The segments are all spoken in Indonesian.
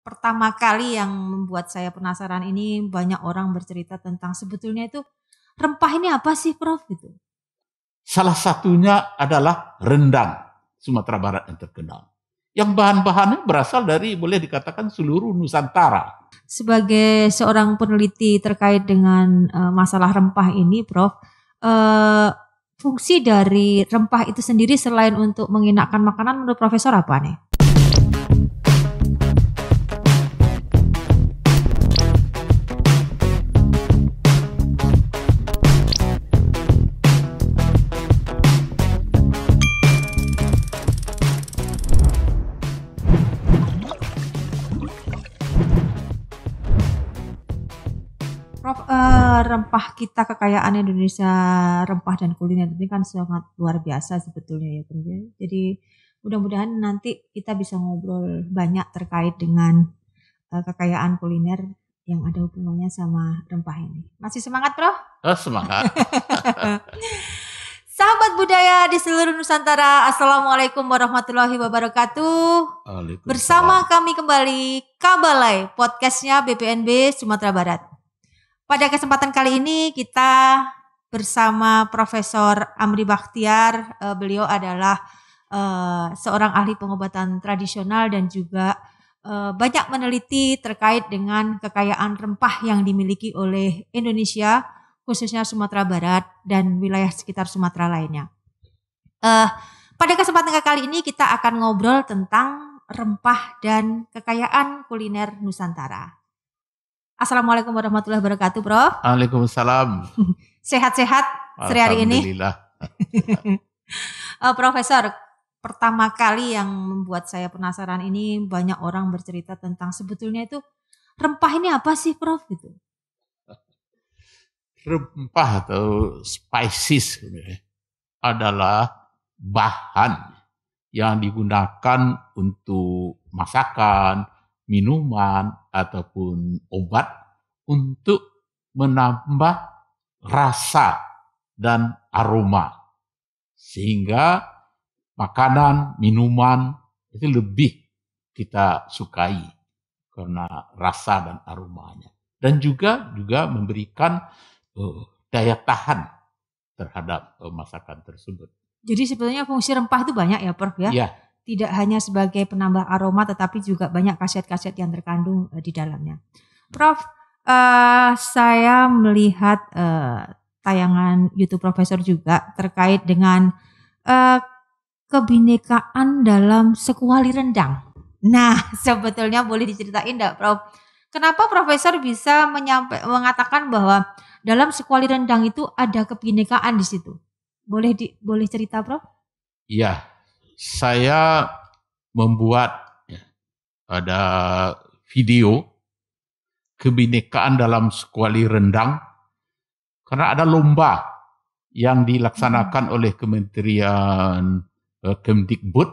pertama kali yang membuat saya penasaran ini banyak orang bercerita tentang sebetulnya itu rempah ini apa sih, Prof? Gitu. Salah satunya adalah rendang Sumatera Barat yang terkenal. Yang bahan-bahannya berasal dari, boleh dikatakan, seluruh Nusantara. Sebagai seorang peneliti terkait dengan masalah rempah ini, Prof, fungsi dari rempah itu sendiri selain untuk menginakkan makanan menurut Profesor apa nih? Prof, rempah kita, kekayaan Indonesia rempah dan kuliner ini kan sangat luar biasa sebetulnya ya, Prof. Jadi mudah-mudahan nanti kita bisa ngobrol banyak terkait dengan kekayaan kuliner yang ada hubungannya sama rempah ini. Masih semangat, Prof? Semangat. Sahabat budaya di seluruh Nusantara, Assalamualaikum warahmatullahi wabarakatuh. Bersama kami kembali Kabalai, podcastnya BPNB Sumatera Barat. Pada kesempatan kali ini kita bersama Profesor Amri Bakhtiar. Beliau adalah seorang ahli pengobatan tradisional dan juga banyak meneliti terkait dengan kekayaan rempah yang dimiliki oleh Indonesia, khususnya Sumatera Barat dan wilayah sekitar Sumatera lainnya. Pada kesempatan kali ini kita akan ngobrol tentang rempah dan kekayaan kuliner Nusantara. Assalamualaikum warahmatullahi wabarakatuh, Prof. Waalaikumsalam. Sehat-sehat hari ini? Alhamdulillah. Profesor, pertama kali yang membuat saya penasaran ini banyak orang bercerita tentang sebetulnya itu rempah ini apa sih, Prof? Gitu. Rempah atau spices adalah bahan yang digunakan untuk masakan, minuman, ataupun obat untuk menambah rasa dan aroma. Sehingga makanan, minuman itu lebih kita sukai karena rasa dan aromanya. Dan juga memberikan daya tahan terhadap masakan tersebut. Jadi sebetulnya fungsi rempah itu banyak ya, Prof ya? Iya. Tidak hanya sebagai penambah aroma, tetapi juga banyak khasiat-khasiat yang terkandung di dalamnya. Prof, saya melihat tayangan YouTube Profesor juga terkait dengan kebinekaan dalam sekuali rendang. Nah, sebetulnya boleh diceritain enggak, Prof? Kenapa Profesor bisa mengatakan bahwa dalam sekuali rendang itu ada kebinekaan di situ? Boleh cerita, Prof? Iya. Saya membuat ada video kebinekaan dalam sekuali rendang karena ada lomba yang dilaksanakan oleh Kementerian Kemdikbud,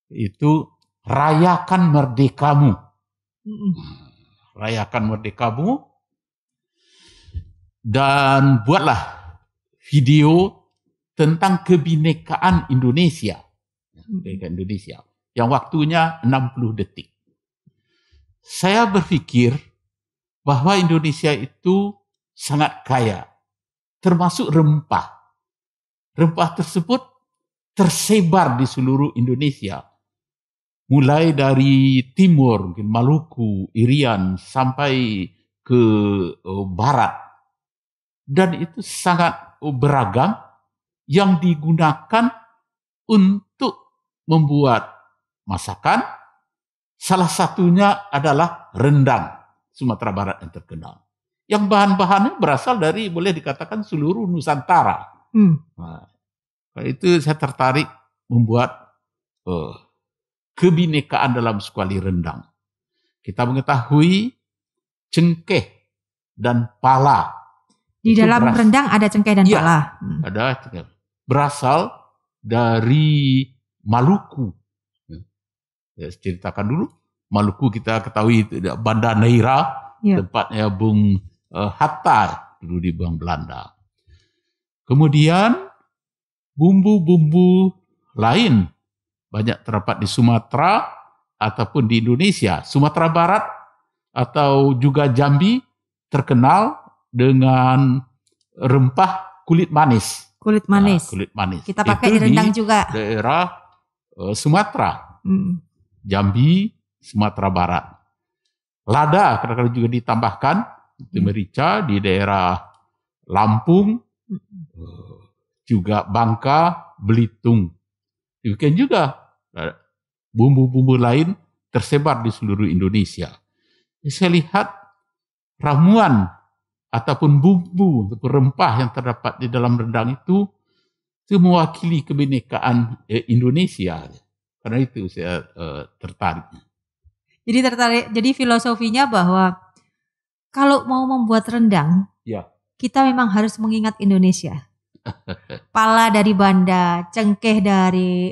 itu Rayakan Merdekamu. Rayakan Merdekamu, dan buatlah video tentang kebinekaan Indonesia. Yang waktunya 60 detik. Saya berpikir bahwa Indonesia itu sangat kaya, termasuk rempah. Rempah tersebut tersebar di seluruh Indonesia. Mulai dari timur, Maluku, Irian, sampai ke barat. Dan itu sangat beragam yang digunakan untuk membuat masakan. Salah satunya adalah rendang Sumatera Barat yang terkenal. Yang bahan-bahannya berasal dari, boleh dikatakan, seluruh Nusantara. Nah, itu saya tertarik membuat kebinekaan dalam sekuali rendang. Kita mengetahui cengkeh dan pala. Di dalam rendang ada cengkeh dan pala. Ada cengkeh. Berasal dari Maluku. Ya, ceritakan dulu. Maluku kita ketahui Banda Neira, tempatnya Bung Hatta dulu di Bang Belanda. Kemudian bumbu-bumbu lain banyak terdapat di Sumatera, ataupun di Indonesia, Sumatera Barat atau juga Jambi terkenal dengan rempah kulit manis. Kulit manis. Kulit manis. Kita pakai di rendang juga. Daerah Sumatera, Jambi, Sumatera Barat. Lada kadang-kadang juga ditambahkan, merica di daerah Lampung, juga Bangka, Belitung. Demikian juga bumbu-bumbu lain tersebar di seluruh Indonesia. Saya lihat ramuan ataupun bumbu ataupun rempah yang terdapat di dalam rendang itu mewakili kebinekaan Indonesia. Karena itu saya tertarik. Jadi filosofinya bahwa kalau mau membuat rendang, kita memang harus mengingat Indonesia. Pala dari Banda, cengkeh dari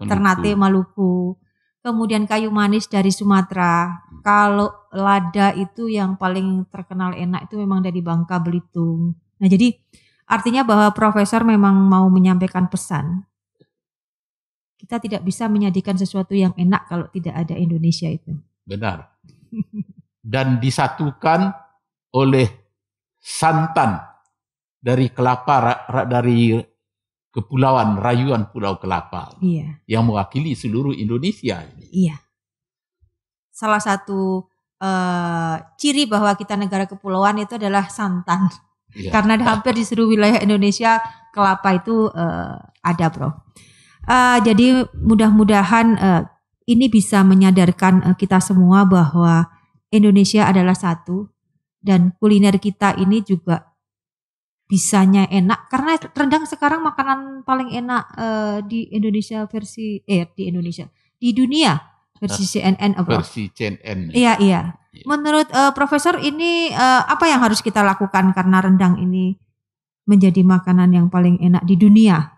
Ternate Maluku, kemudian kayu manis dari Sumatera. Kalau lada itu yang paling terkenal enak itu memang dari Bangka Belitung. Nah, jadi artinya bahwa Profesor memang mau menyampaikan pesan. Kita tidak bisa menyajikan sesuatu yang enak kalau tidak ada Indonesia itu. Benar. Dan disatukan oleh santan dari kelapa, dari kepulauan rayuan Pulau Kelapa, yang mewakili seluruh Indonesia. Iya. Salah satu ciri bahwa kita negara kepulauan itu adalah santan. Karena hampir di seluruh wilayah Indonesia kelapa itu ada, Bro. Jadi mudah-mudahan ini bisa menyadarkan kita semua bahwa Indonesia adalah satu dan kuliner kita ini juga bisanya enak, karena rendang sekarang makanan paling enak di Indonesia di dunia versi CNN. Versi CNN. Iya. Menurut Profesor ini apa yang harus kita lakukan karena rendang ini menjadi makanan yang paling enak di dunia?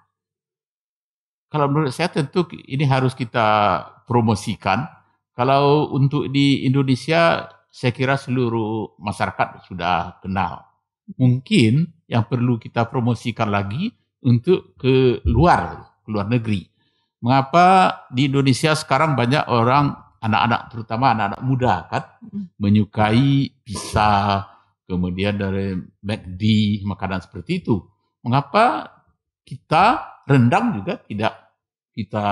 Kalau menurut saya tentu ini harus kita promosikan. Kalau untuk di Indonesia saya kira seluruh masyarakat sudah kenal. Mungkin yang perlu kita promosikan lagi untuk ke luar negeri. Mengapa di Indonesia sekarang banyak orang, anak-anak terutama anak-anak muda kan, menyukai pizza, kemudian dari McD, makanan seperti itu. Mengapa kita rendang juga tidak kita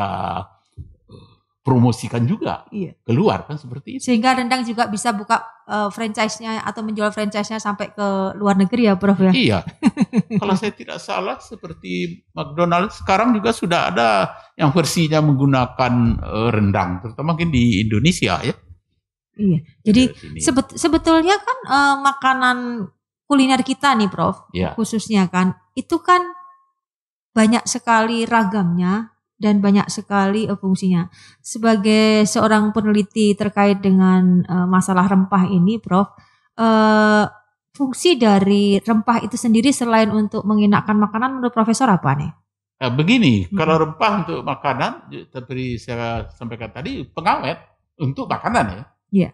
promosikan juga keluar kan seperti itu. Sehingga rendang juga bisa buka franchise-nya atau menjual franchise-nya sampai ke luar negeri ya, Prof ya? Iya. Kalau saya tidak salah seperti McDonald's sekarang juga sudah ada yang versinya menggunakan rendang, terutama mungkin di Indonesia ya. Iya. Jadi sebetulnya kan makanan kuliner kita nih, Prof, khususnya kan itu kan banyak sekali ragamnya dan banyak sekali fungsinya. Sebagai seorang peneliti terkait dengan masalah rempah ini, Prof, fungsi dari rempah itu sendiri selain untuk mengenakkan makanan, menurut Profesor apa nih? Begini, kalau rempah untuk makanan, seperti saya sampaikan tadi, pengawet untuk makanan ya.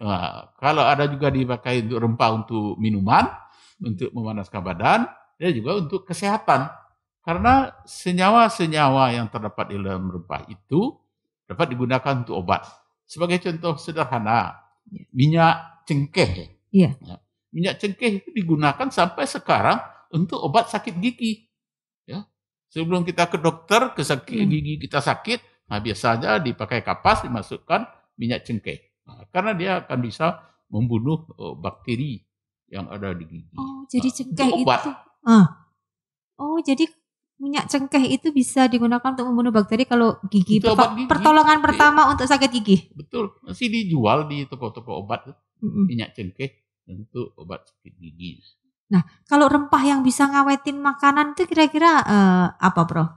Kalau ada juga dipakai untuk rempah untuk minuman, untuk memanaskan badan, dan juga untuk kesehatan. Karena senyawa-senyawa yang terdapat di dalam rempah itu dapat digunakan untuk obat. Sebagai contoh sederhana, minyak cengkeh. Minyak cengkeh itu digunakan sampai sekarang untuk obat sakit gigi. Ya. Sebelum kita ke dokter, gigi kita sakit, biasanya dipakai kapas, dimasukkan minyak cengkeh. Karena dia akan bisa membunuh bakteri yang ada di gigi. Oh, jadi cengkeh itu. Jadi minyak cengkeh itu bisa digunakan untuk membunuh bakteri kalau gigi. Pertolongan pertama untuk sakit gigi. Betul. Masih dijual di toko-toko obat minyak cengkeh untuk obat sakit gigi. Nah, kalau rempah yang bisa ngawetin makanan itu kira-kira apa, Bro?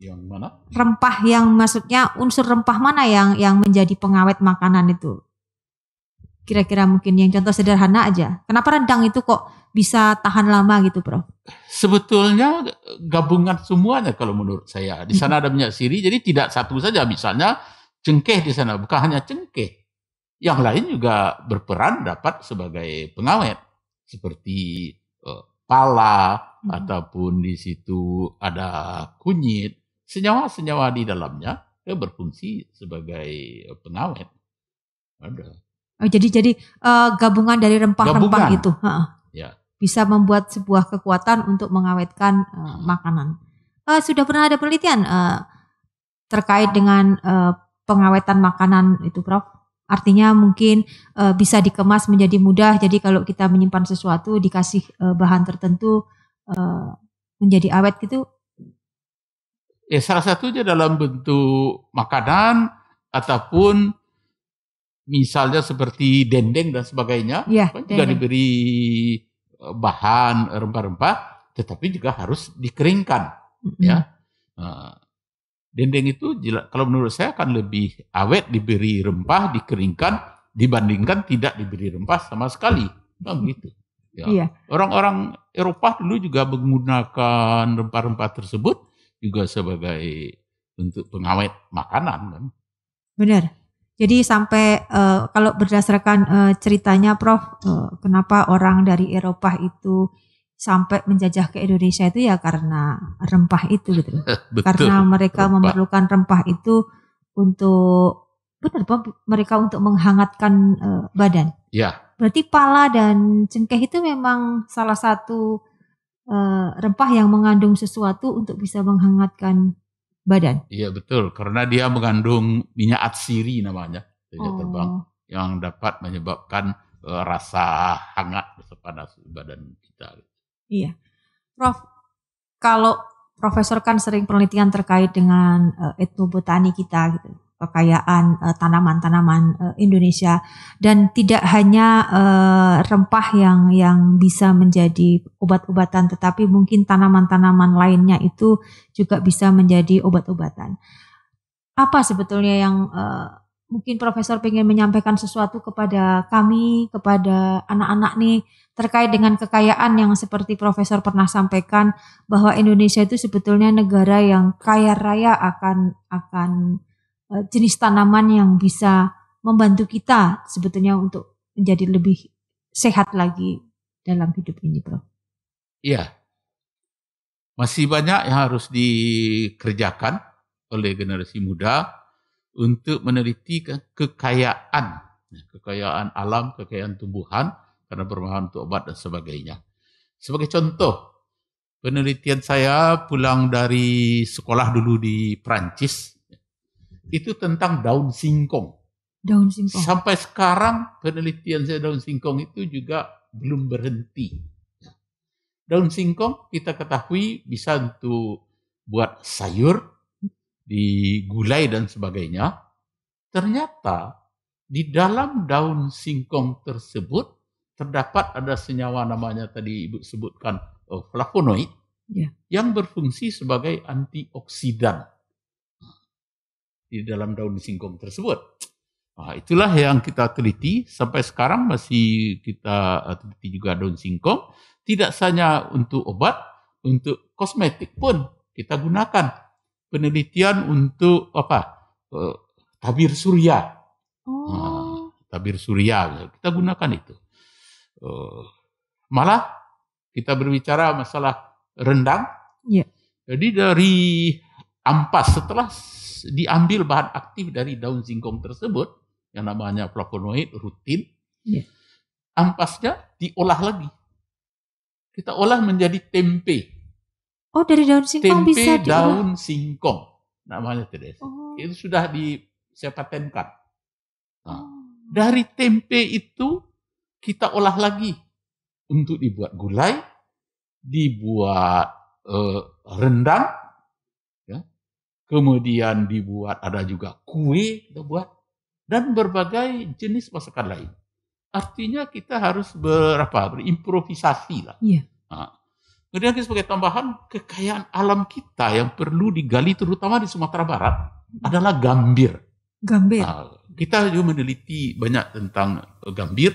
Yang mana? Rempah yang maksudnya unsur rempah mana yang menjadi pengawet makanan itu? Kira-kira mungkin yang contoh sederhana aja. Kenapa rendang itu kok bisa tahan lama gitu, Bro? Sebetulnya gabungan semuanya kalau menurut saya. Di sana ada minyak sirih, jadi tidak satu saja. Misalnya cengkeh di sana, bukan hanya cengkeh. Yang lain juga berperan dapat sebagai pengawet. Seperti pala, ataupun di situ ada kunyit. Senyawa-senyawa di dalamnya dia berfungsi sebagai pengawet. Ada. Oh, jadi gabungan dari rempah-rempah itu ya. Bisa membuat sebuah kekuatan untuk mengawetkan makanan. Sudah pernah ada penelitian terkait dengan pengawetan makanan itu, Prof? Artinya mungkin bisa dikemas menjadi mudah. Jadi kalau kita menyimpan sesuatu dikasih bahan tertentu menjadi awet gitu. Salah satunya dalam bentuk makanan ataupun misalnya seperti dendeng dan sebagainya, juga diberi bahan rempah-rempah, tetapi juga harus dikeringkan. Ya, dendeng itu kalau menurut saya akan lebih awet diberi rempah, dikeringkan dibandingkan tidak diberi rempah sama sekali. Begitu. Ya. Iya. Orang-orang Eropa dulu juga menggunakan rempah-rempah tersebut juga sebagai untuk pengawet makanan, kan? Benar. Jadi sampai kalau berdasarkan ceritanya, Prof, kenapa orang dari Eropa itu sampai menjajah ke Indonesia itu ya karena rempah itu gitu. Betul, karena mereka memerlukan rempah itu untuk mereka untuk menghangatkan badan. Ya. Berarti pala dan cengkeh itu memang salah satu rempah yang mengandung sesuatu untuk bisa menghangatkan badan. Iya betul, karena dia mengandung minyak atsiri namanya, terbang, yang dapat menyebabkan rasa hangat pada badan kita. Iya, Prof. Kalau Profesor kan sering penelitian terkait dengan etnobotani kita, gitu, kekayaan tanaman-tanaman Indonesia, dan tidak hanya rempah yang bisa menjadi obat-obatan, tetapi mungkin tanaman-tanaman lainnya itu juga bisa menjadi obat-obatan. Apa sebetulnya yang mungkin Profesor ingin menyampaikan sesuatu kepada kami, kepada anak-anak nih, terkait dengan kekayaan yang seperti Profesor pernah sampaikan, bahwa Indonesia itu sebetulnya negara yang kaya raya akan jenis tanaman yang bisa membantu kita sebetulnya untuk menjadi lebih sehat lagi dalam hidup ini, Prof. Iya, masih banyak yang harus dikerjakan oleh generasi muda untuk meneliti kekayaan alam, kekayaan tumbuhan, karena berbahan untuk obat dan sebagainya. Sebagai contoh, penelitian saya pulang dari sekolah dulu di Prancis, itu tentang daun singkong. Daun singkong. Sampai sekarang penelitian saya daun singkong itu juga belum berhenti. Daun singkong kita ketahui bisa untuk buat sayur, digulai dan sebagainya. Ternyata di dalam daun singkong tersebut terdapat ada senyawa namanya tadi Ibu sebutkan flavonoid, yang berfungsi sebagai antioksidan di dalam daun singkong tersebut. Nah, itulah yang kita teliti sampai sekarang, masih kita teliti juga daun singkong. Tidak hanya untuk obat, untuk kosmetik pun kita gunakan. Penelitian untuk tabir surya. Tabir surya kita gunakan itu. Malah kita berbicara masalah rendang. Yeah. Jadi dari ampas, setelah diambil bahan aktif dari daun singkong tersebut yang namanya flavonoid, rutin, ampasnya diolah lagi. Kita olah menjadi tempe. Oh, dari daun singkong tempe bisa diolah. Daun singkong namanya tadi. Itu sudah saya patenkan. Dari tempe itu kita olah lagi untuk dibuat gulai, dibuat rendang, ya. Kemudian dibuat ada juga kue kita buat, dan berbagai jenis masakan lain. Artinya kita harus berimprovisasi lah. Yeah. Kemudian sebagai tambahan, kekayaan alam kita yang perlu digali terutama di Sumatera Barat adalah gambir. Gambir. Kita juga meneliti banyak tentang gambir.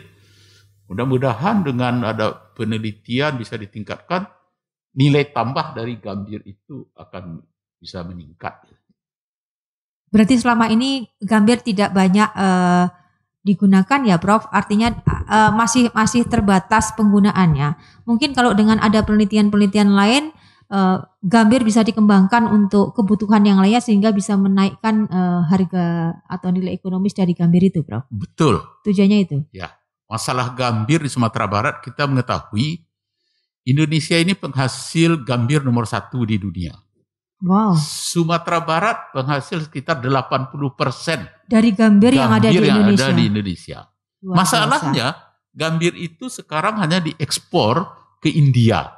Mudah-mudahan dengan ada penelitian bisa ditingkatkan, nilai tambah dari gambir itu akan bisa meningkat. Berarti selama ini gambir tidak banyak digunakan ya, Prof. Artinya masih terbatas penggunaannya. Mungkin kalau dengan ada penelitian-penelitian lain gambir bisa dikembangkan untuk kebutuhan yang lainnya sehingga bisa menaikkan harga atau nilai ekonomis dari gambir itu, Prof. Betul. Tujuannya itu. Ya, masalah gambir di Sumatera Barat kita mengetahui Indonesia ini penghasil gambir nomor 1 di dunia. Wow. Sumatera Barat penghasil sekitar 80% dari gambir yang ada di Indonesia. Masalahnya gambir itu sekarang hanya diekspor ke India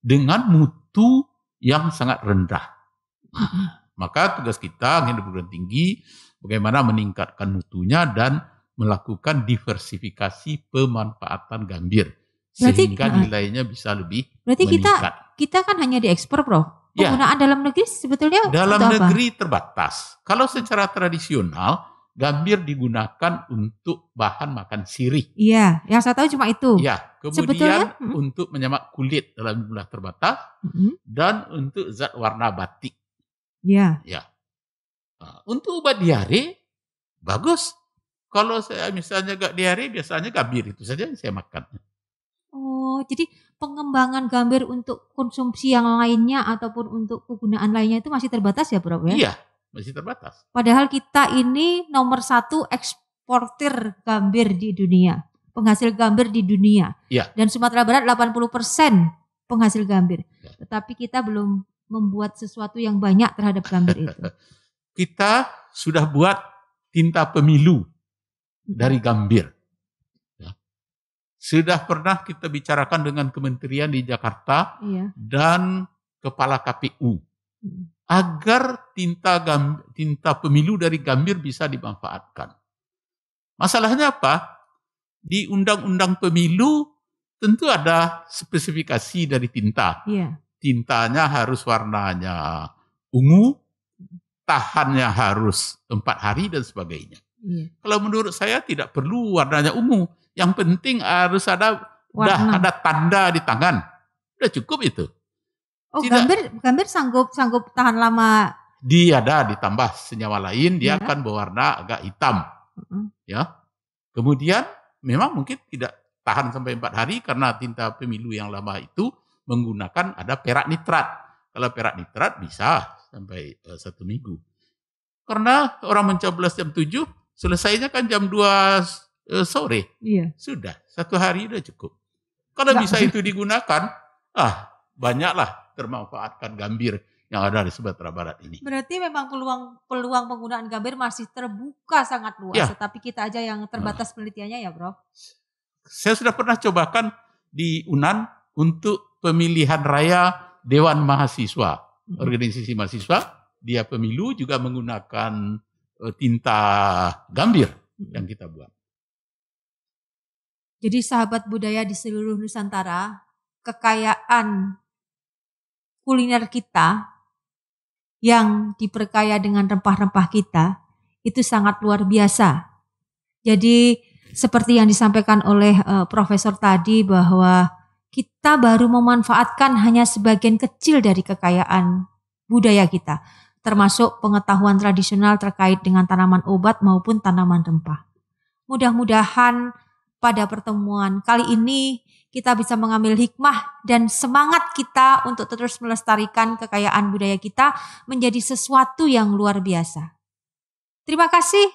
dengan mutu yang sangat rendah. Maka tugas kita yang perguruan tinggi bagaimana meningkatkan mutunya dan melakukan diversifikasi pemanfaatan gambir. Sehingga nilainya bisa lebih meningkat. Kita kan hanya diekspor, Prof. Penggunaan dalam negeri sebetulnya dalam negeri terbatas. Kalau secara tradisional gambir digunakan untuk bahan makan sirih. Iya, yang saya tahu cuma itu. Iya, kemudian untuk menyamak kulit dalam jumlah terbatas dan untuk zat warna batik. Iya. Ya. Nah, untuk obat diare bagus. Kalau saya misalnya gak diare biasanya gambir itu saja yang saya makan. Oh, jadi pengembangan gambir untuk konsumsi yang lainnya ataupun untuk kegunaan lainnya itu masih terbatas ya, Prof? Iya, masih terbatas. Padahal kita ini nomor 1 eksportir gambir di dunia, penghasil gambir di dunia. Iya. Dan Sumatera Barat 80% penghasil gambir. Ya. Tetapi kita belum membuat sesuatu yang banyak terhadap gambir itu. Kita sudah buat tinta pemilu dari gambir. Sudah pernah kita bicarakan dengan kementerian di Jakarta dan kepala KPU agar tinta pemilu dari gambir bisa dimanfaatkan. Masalahnya apa? Di undang-undang pemilu tentu ada spesifikasi dari tinta. Tintanya harus warnanya ungu, tahannya harus 4 hari dan sebagainya. Kalau menurut saya tidak perlu warnanya ungu. Yang penting harus ada tanda di tangan. Udah cukup itu. Oh, gambir sanggup tahan lama. Dia ada ditambah senyawa lain, dia akan berwarna agak hitam. Ya. Kemudian memang mungkin tidak tahan sampai 4 hari karena tinta pemilu yang lama itu menggunakan ada perak nitrat. Kalau perak nitrat bisa sampai 1 minggu. Karena orang mencoblos jam 7, selesainya kan jam 2 sore. Sudah 1 hari sudah cukup. Kalau bisa itu digunakan, banyaklah termanfaatkan gambir yang ada di Sumatera Barat ini. Berarti memang peluang penggunaan gambir masih terbuka sangat luas, tetapi kita aja yang terbatas penelitiannya ya, Bro. Saya sudah pernah cobakan di UNAN untuk pemilihan raya Dewan Mahasiswa, organisasi mahasiswa, dia pemilu juga menggunakan tinta gambir yang kita buat. Jadi sahabat budaya di seluruh Nusantara, kekayaan kuliner kita yang diperkaya dengan rempah-rempah kita itu sangat luar biasa. Jadi seperti yang disampaikan oleh Profesor tadi bahwa kita baru memanfaatkan hanya sebagian kecil dari kekayaan budaya kita, termasuk pengetahuan tradisional terkait dengan tanaman obat maupun tanaman rempah. Mudah-mudahan pada pertemuan kali ini kita bisa mengambil hikmah dan semangat kita untuk terus melestarikan kekayaan budaya kita menjadi sesuatu yang luar biasa. Terima kasih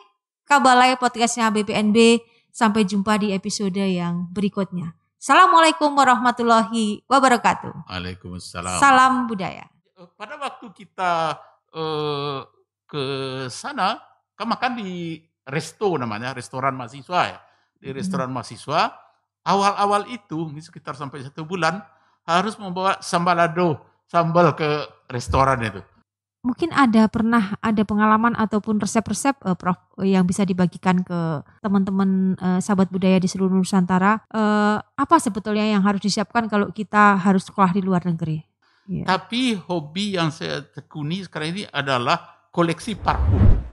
Kabalai podcastnya BPNB. Sampai jumpa di episode yang berikutnya. Assalamualaikum warahmatullahi wabarakatuh. Waalaikumsalam. Salam budaya. Pada waktu kita ke sana, kan makan di resto namanya, restoran mahasiswa ya. Di restoran mahasiswa, awal-awal itu, sekitar sampai 1 bulan, harus membawa sambal ke restoran itu. Mungkin pernah ada pengalaman ataupun resep-resep Prof yang bisa dibagikan ke teman-teman sahabat budaya di seluruh Nusantara. Apa sebetulnya yang harus disiapkan kalau kita harus sekolah di luar negeri? Tapi hobi yang saya tekuni sekarang ini adalah koleksi parfum.